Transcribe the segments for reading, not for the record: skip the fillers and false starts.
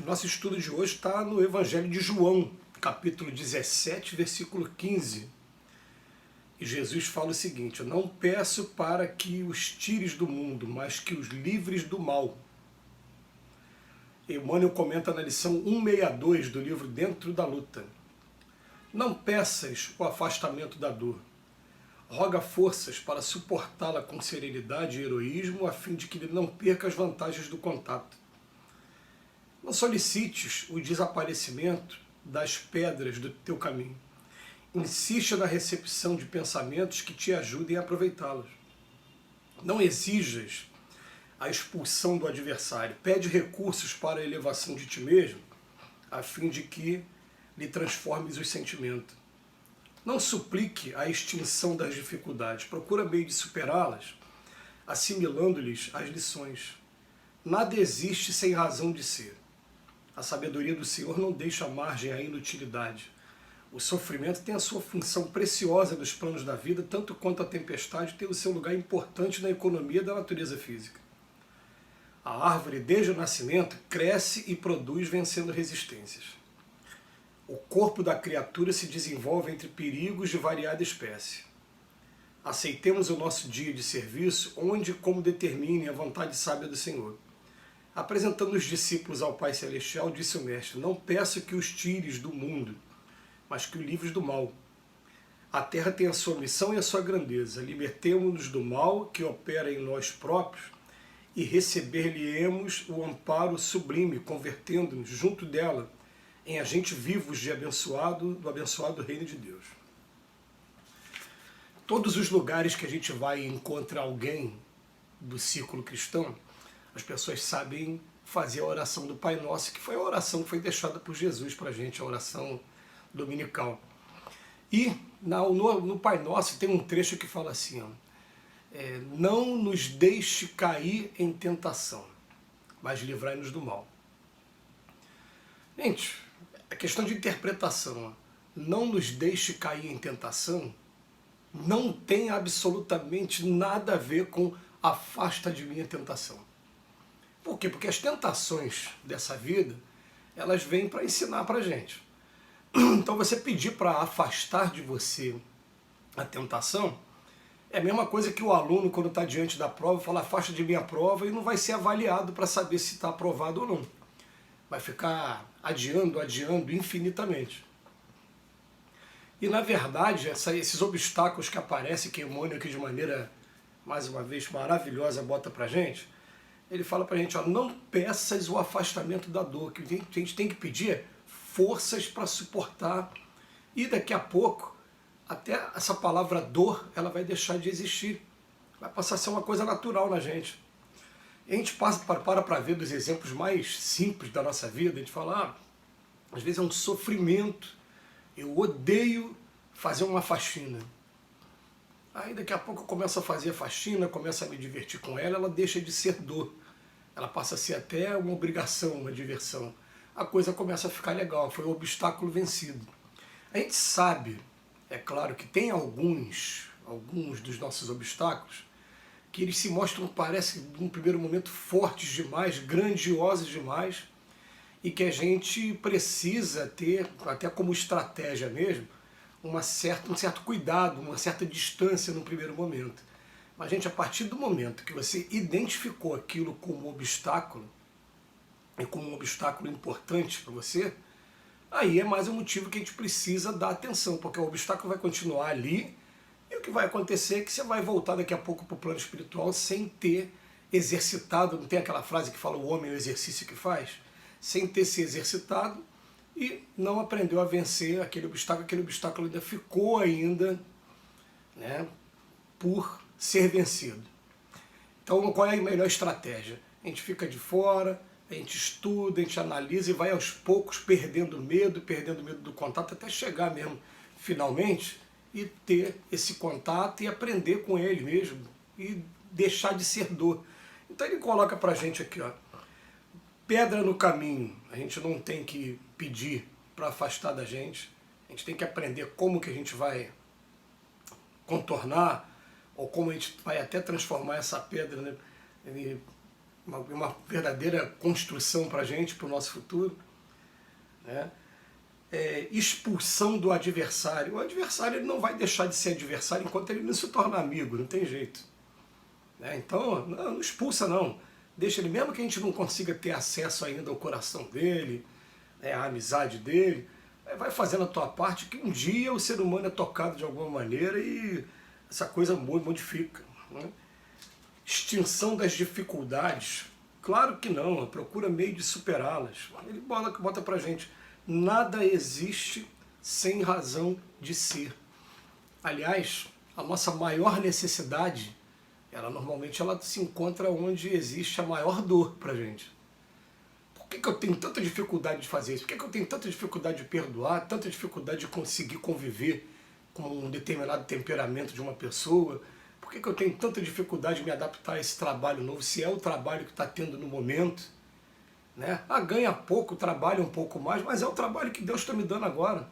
Nosso estudo de hoje está no Evangelho de João, capítulo 17, versículo 15. E Jesus fala o seguinte: eu não peço para que os tires do mundo, mas que os livres do mal. Emmanuel comenta na lição 162 do livro Dentro da Luta. Não peças o afastamento da dor. Roga forças para suportá-la com serenidade e heroísmo, a fim de que ele não perca as vantagens do contato. Não solicites o desaparecimento das pedras do teu caminho. Insista na recepção de pensamentos que te ajudem a aproveitá-los. Não exijas a expulsão do adversário. Pede recursos para a elevação de ti mesmo, a fim de que lhe transformes os sentimentos. Não suplique a extinção das dificuldades. Procura meio de superá-las, assimilando-lhes as lições. Nada existe sem razão de ser. A sabedoria do Senhor não deixa margem à inutilidade. O sofrimento tem a sua função preciosa nos planos da vida, tanto quanto a tempestade tem o seu lugar importante na economia da natureza física. A árvore, desde o nascimento, cresce e produz vencendo resistências. O corpo da criatura se desenvolve entre perigos de variada espécie. Aceitemos o nosso dia de serviço, onde e como determine a vontade sábia do Senhor. Apresentando os discípulos ao Pai Celestial, disse o Mestre: não peço que os tires do mundo, mas que o livres do mal. A terra tem a sua missão e a sua grandeza. Libertemo-nos do mal que opera em nós próprios e receber-lhe-emos o amparo sublime, convertendo-nos junto dela em agentes vivos do abençoado reino de Deus. Todos os lugares que a gente vai e encontra alguém do círculo cristão, as pessoas sabem fazer a oração do Pai Nosso, que foi a oração que foi deixada por Jesus para a gente, a oração dominical. E no Pai Nosso tem um trecho que fala assim, não nos deixe cair em tentação, mas livrai-nos do mal. Gente, a questão de interpretação, não nos deixe cair em tentação, não tem absolutamente nada a ver com afasta de mim a tentação. Por quê? Porque as tentações dessa vida, elas vêm para ensinar para a gente. Então você pedir para afastar de você a tentação, é a mesma coisa que o aluno, quando está diante da prova, fala afasta de mim a prova e não vai ser avaliado para saber se está aprovado ou não. Vai ficar adiando infinitamente. E na verdade, esses obstáculos que aparecem, que Emmanuel aqui de maneira, mais uma vez, maravilhosa, bota para a gente, ele fala para a gente, não peças o afastamento da dor, que a gente tem que pedir forças para suportar. E daqui a pouco, até essa palavra dor, ela vai deixar de existir. Vai passar a ser uma coisa natural na gente. E a gente para ver dos exemplos mais simples da nossa vida, a gente fala, às vezes é um sofrimento, eu odeio fazer uma faxina. Aí daqui a pouco eu começo a fazer a faxina, começo a me divertir com ela, ela deixa de ser dor. Ela passa a ser até uma obrigação, uma diversão. A coisa começa a ficar legal, foi um obstáculo vencido. A gente sabe, é claro, que tem alguns dos nossos obstáculos que eles se mostram, parece, num primeiro momento, fortes demais, grandiosos demais, e que a gente precisa ter, até como estratégia mesmo, um certo cuidado, uma certa distância no primeiro momento. Mas, gente, a partir do momento que você identificou aquilo como um obstáculo, e como um obstáculo importante para você, aí é mais um motivo que a gente precisa dar atenção, porque o obstáculo vai continuar ali, e o que vai acontecer é que você vai voltar daqui a pouco para o plano espiritual sem ter exercitado, não tem aquela frase que fala o homem é o exercício que faz? Sem ter se exercitado e não aprendeu a vencer aquele obstáculo ainda ficou ainda, né, por ser vencido. Então qual é a melhor estratégia? A gente fica de fora, a gente estuda, a gente analisa e vai aos poucos perdendo medo do contato, até chegar mesmo, finalmente, e ter esse contato e aprender com ele mesmo, e deixar de ser dor. Então ele coloca pra gente aqui, pedra no caminho, a gente não tem que pedir para afastar da gente, a gente tem que aprender como que a gente vai contornar, ou como a gente vai até transformar essa pedra, né, uma verdadeira construção para a gente, para o nosso futuro, né? Expulsão do adversário. O adversário ele não vai deixar de ser adversário enquanto ele não se torna amigo, não tem jeito, né? Então, não expulsa não. Deixa ele, mesmo que a gente não consiga ter acesso ainda ao coração dele, né, à amizade dele, vai fazendo a tua parte, que um dia o ser humano é tocado de alguma maneira e essa coisa modifica, né? Extinção das dificuldades. Claro que não, procura meio de superá-las. Ele bota pra gente, nada existe sem razão de ser. Aliás, a nossa maior necessidade, normalmente ela se encontra onde existe a maior dor pra gente. Por que eu tenho tanta dificuldade de fazer isso? Por que eu tenho tanta dificuldade de perdoar, tanta dificuldade de conseguir conviver com um determinado temperamento de uma pessoa? Por que eu tenho tanta dificuldade de me adaptar a esse trabalho novo, se é o trabalho que está tendo no momento, né? Ganha pouco, trabalha um pouco mais, mas é o trabalho que Deus está me dando agora.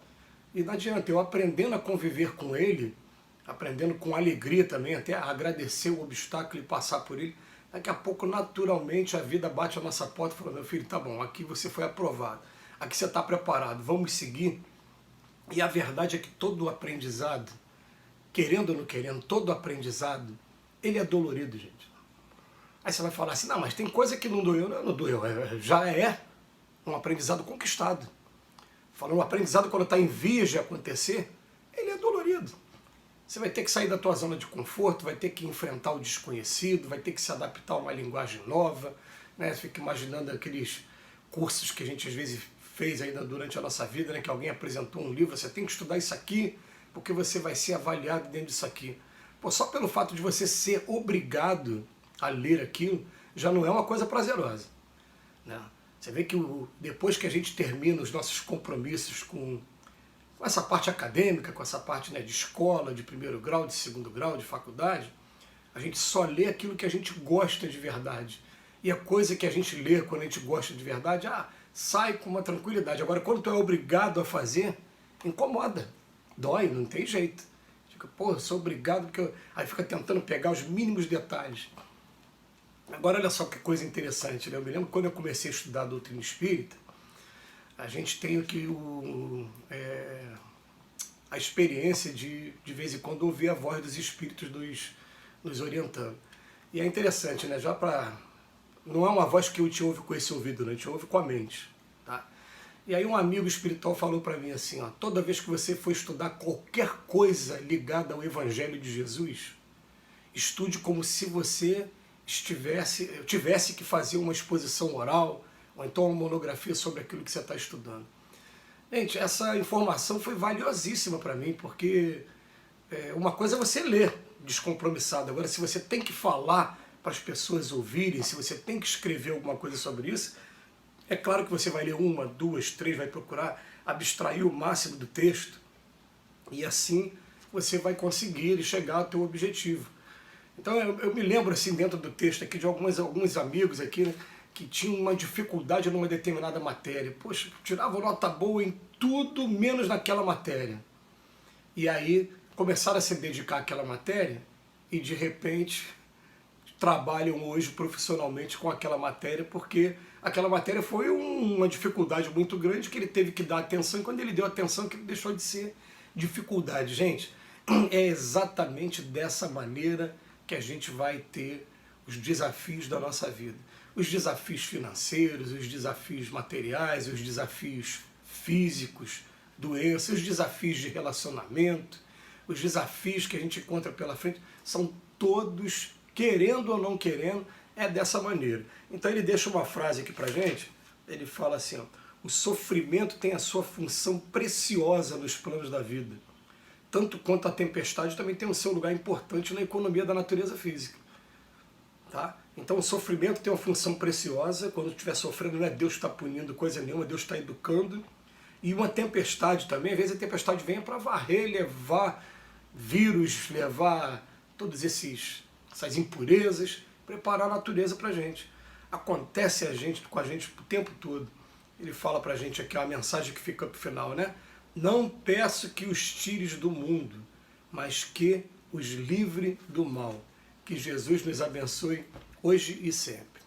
E não adianta, eu aprendendo a conviver com Ele, aprendendo com alegria também, até a agradecer o obstáculo e passar por ele, daqui a pouco, naturalmente, a vida bate a nossa porta e fala, meu filho, tá bom, aqui você foi aprovado, aqui você está preparado, vamos seguir. E a verdade é que todo aprendizado, querendo ou não querendo, todo aprendizado, ele é dolorido, gente. Aí você vai falar assim, não, mas tem coisa que não doeu. Não, não doeu, já é um aprendizado conquistado. Falando, um aprendizado quando está em vias de acontecer, ele é dolorido. Você vai ter que sair da tua zona de conforto, vai ter que enfrentar o desconhecido, vai ter que se adaptar a uma linguagem nova, né? Você fica imaginando aqueles cursos que a gente às vezes fez ainda durante a nossa vida, né? Que alguém apresentou um livro, você tem que estudar isso aqui, porque você vai ser avaliado dentro disso aqui. Pô, só pelo fato de você ser obrigado a ler aquilo, já não é uma coisa prazerosa, né? Você vê que depois que a gente termina os nossos compromissos com essa parte acadêmica, com essa parte, né, de escola, de primeiro grau, de segundo grau, de faculdade, a gente só lê aquilo que a gente gosta de verdade. E a coisa que a gente lê quando a gente gosta de verdade, sai com uma tranquilidade. Agora, quando tu é obrigado a fazer, incomoda, dói, não tem jeito. Fica, pô, eu sou obrigado, porque aí fica tentando pegar os mínimos detalhes. Agora, olha só que coisa interessante, né? Eu me lembro quando eu comecei a estudar a doutrina espírita, a gente tem aqui a experiência de vez em quando, ouvir a voz dos espíritos nos orientando. E é interessante, né? Não é uma voz que eu te ouve com esse ouvido, né? A gente ouve com a mente, tá? E aí um amigo espiritual falou para mim assim, ó, toda vez que você for estudar qualquer coisa ligada ao Evangelho de Jesus, estude como se você tivesse que fazer uma exposição oral, ou então uma monografia sobre aquilo que você está estudando. Gente, essa informação foi valiosíssima para mim, porque uma coisa é você ler descompromissado, agora se você tem que falar para as pessoas ouvirem, se você tem que escrever alguma coisa sobre isso, é claro que você vai ler uma, duas, três, vai procurar abstrair o máximo do texto, e assim você vai conseguir chegar ao teu objetivo. Então eu me lembro assim dentro do texto aqui de alguns amigos aqui, né, que tinham uma dificuldade numa determinada matéria. Poxa, tiravam nota boa em tudo menos naquela matéria. E aí começaram a se dedicar àquela matéria e de repente trabalham hoje profissionalmente com aquela matéria, porque aquela matéria foi uma dificuldade muito grande que ele teve que dar atenção, e quando ele deu atenção que ele deixou de ser dificuldade. Gente, é exatamente dessa maneira que a gente vai ter os desafios da nossa vida. Os desafios financeiros, os desafios materiais, os desafios físicos, doenças, os desafios de relacionamento, os desafios que a gente encontra pela frente, são todos, querendo ou não querendo, é dessa maneira. Então ele deixa uma frase aqui pra gente, ele fala assim, ó, o sofrimento tem a sua função preciosa nos planos da vida. Tanto quanto a tempestade também tem o seu lugar importante na economia da natureza física. Tá? Então o sofrimento tem uma função preciosa, quando estiver sofrendo não é Deus que está punindo coisa nenhuma, Deus está educando. E uma tempestade também, às vezes a tempestade vem para varrer, levar vírus, levar todas essas impurezas, preparar a natureza para a gente. Acontece com a gente o tempo todo. Ele fala para a gente aqui, a mensagem que fica para o final, né? Não peço que os tires do mundo, mas que os livre do mal. Que Jesus nos abençoe hoje e sempre.